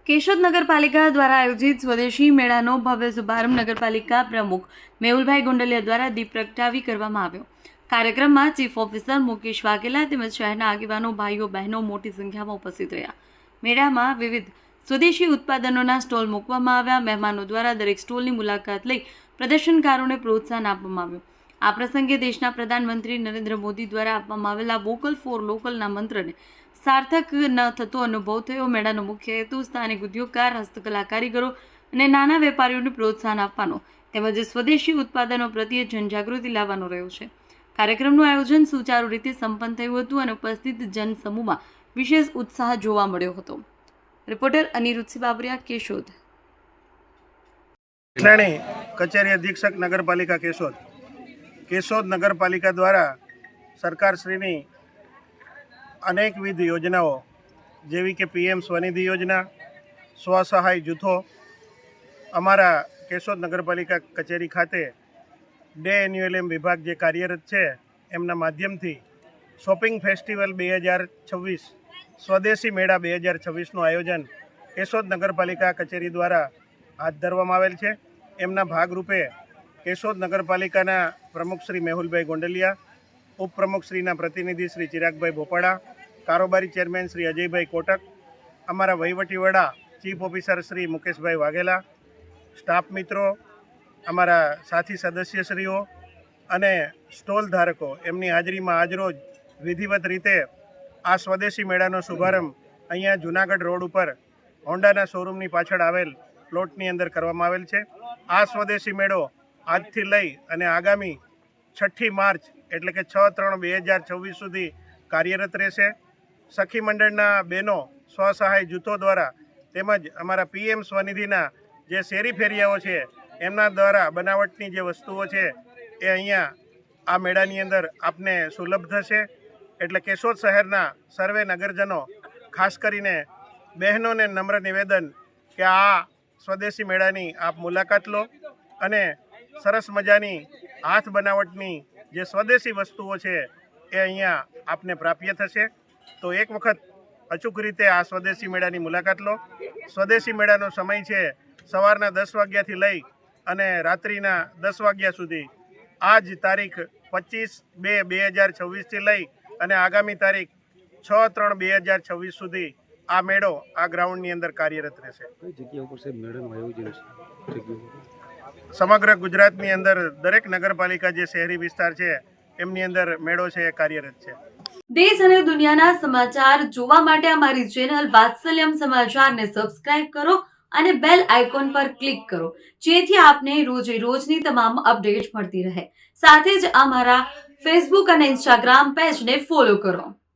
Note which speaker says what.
Speaker 1: કેશોદ નગરપાલિકા દ્વારા આયોજિત સ્વદેશી મેળાનો ભવ્ય શુભારંભ નગરપાલિકા પ્રમુખ મેહુલભાઈ ગોંડલિયા દ્વારા દીપ પ્રગટાવી કરવામાં આવ્યો। કાર્યક્રમમાં ચીફ ઓફિસર મુકેશ વાઘેલા તેમજ શહેરના આગેવાનો, ભાઈઓ બહેનો મોટી સંખ્યામાં ઉપસ્થિત રહ્યા। મેળામાં વિવિધ સ્વદેશી ઉત્પાદનોના સ્ટોલ મૂકવામાં આવ્યા। મહેમાનો દ્વારા દરેક સ્ટોલની મુલાકાત લઈ પ્રદર્શનકારોને પ્રોત્સાહન આપવામાં આવ્યું। આ પ્રસંગે દેશના પ્રધાનમંત્રી નરેન્દ્ર મોદી દ્વારા આપવામાં આવેલા વોકલ ફોર લોકલના મંત્રને સાર્થક ન થતો અનુભવ થયો। મેળાનો મુખ્ય હેતુ સ્થાનિક ઉદ્યોગકાર, હસ્તકલા કારીગરો અને નાના વેપારીઓને પ્રોત્સાહન આપવાનો તેમજ સ્વદેશી ઉત્પાદનો પ્રત્યે જનજાગૃતિ લાવવાનો રહ્યો છે। કાર્યક્રમનું આયોજન સુચારુ રીતે સંપન્ન થયું હતું અને ઉપસ્થિત જનસમૂહમાં વિશેષ ઉત્સાહ જોવા મળ્યો હતો। રિપોર્ટર અનિરુદ્ધ બાબરિયા, કેશોદ।
Speaker 2: કચેરી અધિક્ષક નગરપાલિકા કેશોદ નગરપાલિકા દ્વારા સરકારશ્રીની અનેકવિધ યોજનાઓ જેવી કે PM સ્વનિધિ યોજના, સ્વસહાય જૂથો અમારા કેશોદ નગરપાલિકા કચેરી ખાતે ડે એન્યુએલએમ વિભાગ જે કાર્યરત છે એમના માધ્યમથી શોપિંગ ફેસ્ટિવલ 2026 સ્વદેશી મેળા 2026નું આયોજન કેશોદ નગરપાલિકા કચેરી દ્વારા હાથ ધરવામાં આવેલ છે। એમના ભાગરૂપે કેશોદ નગરપાલિકાના પ્રમુખ શ્રી મેહુલભાઈ ગોંડલિયા, ઉપપ્રમુખશ્રીના પ્રતિનિધિ શ્રી ચિરાગભાઈ ભોપાડા, કારોબારી ચેરમેન શ્રી અજયભાઈ કોટક, અમારા વહીવટી વડા ચીફ ઓફિસર શ્રી મુકેશભાઈ વાઘેલા, સ્ટાફ મિત્રો, અમારા સાથી સદસ્યશ્રીઓ અને સ્ટોલ ધારકો એમની હાજરીમાં આજરોજ વિધિવત રીતે આ સ્વદેશી મેળાનો શુભારંભ અહીંયા જૂનાગઢ રોડ ઉપર હોન્ડાના શોરૂમની પાછળ આવેલ પ્લોટની અંદર કરવામાં આવેલ છે। આ સ્વદેશી મેળો આજથી લઈ અને આગામી 6 માર્ચ એટલે કે 6/3/2026 સુધી કાર્યરત રહેશે। સખી મંડળના બહેનો સ્વસહાય જૂથો દ્વારા તેમજ અમારા PM સ્વનિધિના જે શેરી ફેરિયાઓ છે એમના દ્વારા બનાવટની જે વસ્તુઓ છે એ અહીંયા આ મેળાની અંદર આપને સુલભ થશે। એટલે કેશોદ શહેરના સર્વે નગરજનો, ખાસ કરીને બહેનોને નમ્ર નિવેદન કે આ સ્વદેશી મેળાની આપ મુલાકાત લો અને સરસ મજાની હાથ બનાવટની જે સ્વદેશી વસ્તુઓ છે એ અહીંયા આપને પ્રાપ્ય થશે। તો એક વખત અચૂક રીતે આ સ્વદેશી મેળાની મુલાકાત લો। સ્વદેશી મેળાનો સમય છે સવારના 10 વાગ્યાથી લઈ અને રાત્રિના 10 વાગ્યા સુધી। આજ તારીખ 25/2/2026થી લઈ અને આગામી તારીખ 6/3/2026 સુધી આ મેળો આ ગ્રાઉન્ડની અંદર કાર્યરત રહેશે।
Speaker 3: કઈ જગ્યા ઉપર છે મેળાનું આયોજન છે?
Speaker 2: સમગ્ર ગુજરાતની અંદર દરેક નગરપાલિકા જે શહેરી વિસ્તાર છે એમની અંદર મેળો છે એ કાર્યરત છે।
Speaker 1: દેશ અને દુનિયાના સમાચાર જોવા માટે અમારી ચેનલ વાત્સલ્યમ સમાચારને સબસ્ક્રાઇબ કરો અને બેલ આઇકોન પર ક્લિક કરો, જેથી આપને રોજે રોજની તમામ અપડેટ મળતી રહે। સાથે જ અમારા ફેસબુક અને ઇન્સ્ટાગ્રામ પેજને ફોલો કરો।